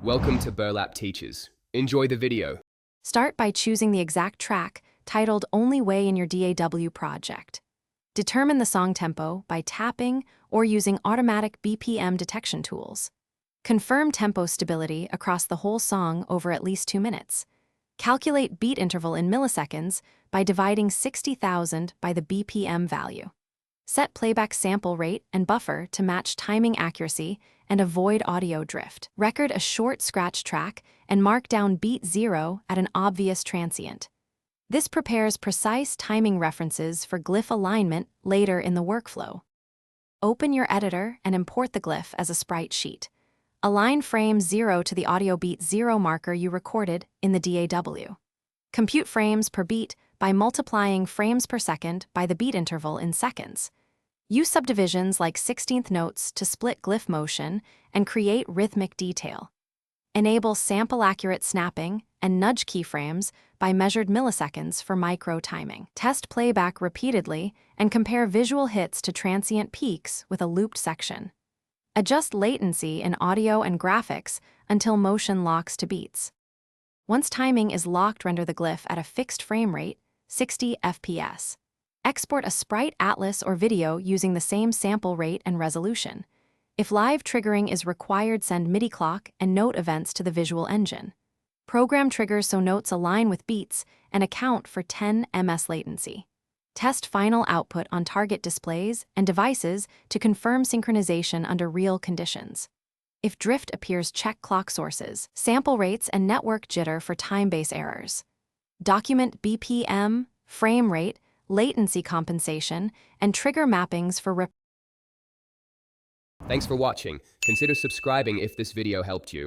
Welcome to Burlap Teachers. Enjoy the video. Start by choosing the exact track titled Only Way in your DAW project. Determine the song tempo by tapping or using automatic BPM detection tools. Confirm tempo stability across the whole song over at least 2 minutes. Calculate beat interval in milliseconds by dividing 60,000 by the BPM value. Set playback sample rate and buffer to match timing accuracy and avoid audio drift. Record a short scratch track and mark down beat 0 at an obvious transient. This prepares precise timing references for glyph alignment later in the workflow. Open your editor and import the glyph as a sprite sheet. Align frame 0 to the audio beat 0 marker you recorded in the DAW. Compute frames per beat by multiplying frames per second by the beat interval in seconds. Use subdivisions like 16th notes to split glyph motion and create rhythmic detail. Enable sample-accurate snapping and nudge keyframes by measured milliseconds for micro timing. Test playback repeatedly and compare visual hits to transient peaks with a looped section. Adjust latency in audio and graphics until motion locks to beats. Once timing is locked, render the glyph at a fixed frame rate, 60 FPS. Export a sprite atlas or video using the same sample rate and resolution. If live triggering is required, send MIDI clock and note events to the visual engine. Program triggers so notes align with beats and account for 10 ms latency. Test final output on target displays and devices to confirm synchronization under real conditions. If drift appears, check clock sources, sample rates, and network jitter for time-based errors. Document BPM, frame rate, latency compensation, and trigger mappings for Thanks for watching. Consider subscribing if this video helped you.